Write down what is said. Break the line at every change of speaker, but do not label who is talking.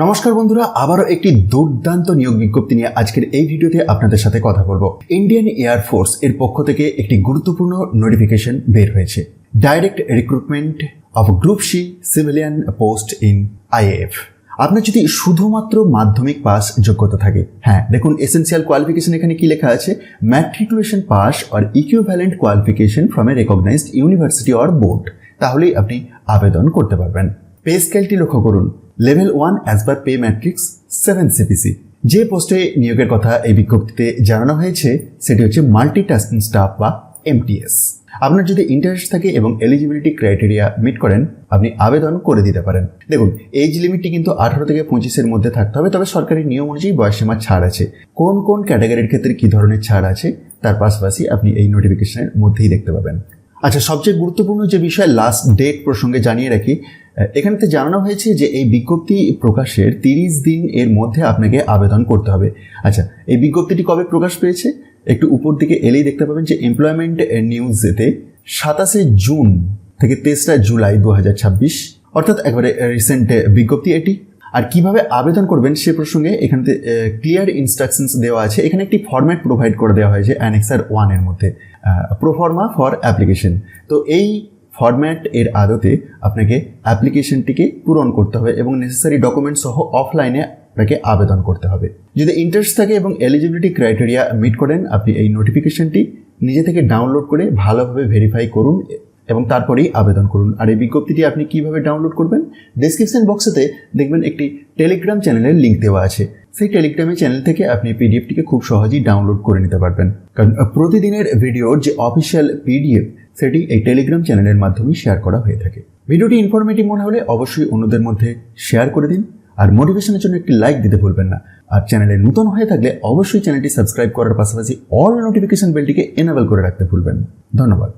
নমস্কার বন্ধুরা, আবারও একটি দুর্দান্ত নিয়োগ বিজ্ঞপ্তি নিয়ে আজকের এই ভিডিওতে আপনাদের সাথে কথা বলবো। ইন্ডিয়ান এয়ারফোর্স এর পক্ষ থেকে একটি গুরুত্বপূর্ণ নোটিফিকেশন বের হয়েছে। Direct recruitment of group C civilian post in IAF. আপনার যদি শুধুমাত্র মাধ্যমিক পাস যোগ্যতা থাকে, হ্যাঁ দেখুন এসেন্সিয়াল কোয়ালিফিকেশন এখানে কি লেখা আছে, matriculation pass or equivalent qualification from a recognized university or board, তাহলেই আপনি আবেদন করতে পারবেন। পে স্কেলটি লক্ষ্য করুন, level 1 as per pay matrix 7 CPC। যে পোস্টে নিয়োগের কথা এই বিজ্ঞপ্তিতে জানানো হয়েছে সেটি হচ্ছে মাল্টিটাস্কিং স্টাফ বা MTS। আপনার যদি ইন্টারেস্ট থাকে এবং এলিজিবিলিটি ক্রাইটেরিয়া মিট করেন, আপনি আবেদন করে দিতে পারেন। দেখুন এজ লিমিটটি কিন্তু 18 থেকে 25-এর মধ্যে থাকতে হবে, তবে সরকারি নিয়ম অনুযায়ী বয়সসীমা ছাড় আছে। কোন কোন ক্যাটাগরির ক্ষেত্রে কী ধরনের ছাড় আছে তার পাশাপাশি আপনি এই নোটিফিকেশনের মধ্যেই দেখতে পাবেন। আচ্ছা, সবচেয়ে গুরুত্বপূর্ণ যে বিষয় লাস্ট ডেট প্রসঙ্গে জানিয়ে রাখি, এখানেতে জানানো হয়েছে যে এই বিজ্ঞপ্তি প্রকাশের 30 দিন এর মধ্যে আপনাকে আবেদন করতে হবে। আচ্ছা, এই বিজ্ঞপ্তিটি কবে প্রকাশ পেয়েছে একটু উপর দিকে এলেই দেখতে পাবেন যে এমপ্লয়মেন্ট নিউজেতে 27 জুন থেকে 23 জুলাই 2026, অর্থাৎ একবারে রিসেন্ট বিজ্ঞপ্তি এটি। আর কিভাবে আবেদন করবেন সে প্রসঙ্গে এখানে ক্লিয়ার ইনস্ট্রাকশনস দেওয়া আছে। এখানে একটি ফরম্যাট প্রোভাইড করে দেওয়া হয়েছে অ্যানেক্সার 1 এর মধ্যে, প্রোফর্মা ফর অ্যাপ্লিকেশন। তো এই ফরম্যাট এর আদতে আপনাকে অ্যাপ্লিকেশনটিকে পূরণ করতে হবে এবং নেসেসারি ডকুমেন্ট সহ অফলাইনে আপনাকে আবেদন করতে হবে। যদি ইন্টারেস্ট থাকে এবং এলিজিবিলিটি ক্রাইটেরিয়া মিট করেন, আপনি এই নোটিফিকেশনটি নিজে থেকে ডাউনলোড করে ভালোভাবে ভেরিফাই করুন এবং তারপরেই আবেদন করুন। আর এই বিজ্ঞপ্তিটি আপনি কিভাবে ডাউনলোড করবেন, ডেসক্রিপশন বক্সেতে দেখবেন একটি টেলিগ্রাম চ্যানেলের লিঙ্ক দেওয়া আছে। সেই টেলিগ্রামের চ্যানেল থেকে আপনি পিডিএফটিকে খুব সহজেই ডাউনলোড করে নিতে পারবেন, কারণ প্রতিদিনের ভিডিওর যে অফিসিয়াল পিডিএফ সেটি এই টেলিগ্রাম চ্যানেলের মাধ্যমে শেয়ার করা হয়ে থাকে। ভিডিওটি ইনফরমেটিভ মনে হলে অবশ্যই অন্যদের মধ্যে শেয়ার করে দিন, আর মোটিভেশনের জন্য একটি লাইক দিতে ভুলবেন না। আর চ্যানেলে নতুন হয়ে থাকলে অবশ্যই চ্যানেলটি সাবস্ক্রাইব করার পাশাপাশি অল নোটিফিকেশন বেলটিকে এনেবল করে রাখতে ভুলবেন না। ধন্যবাদ।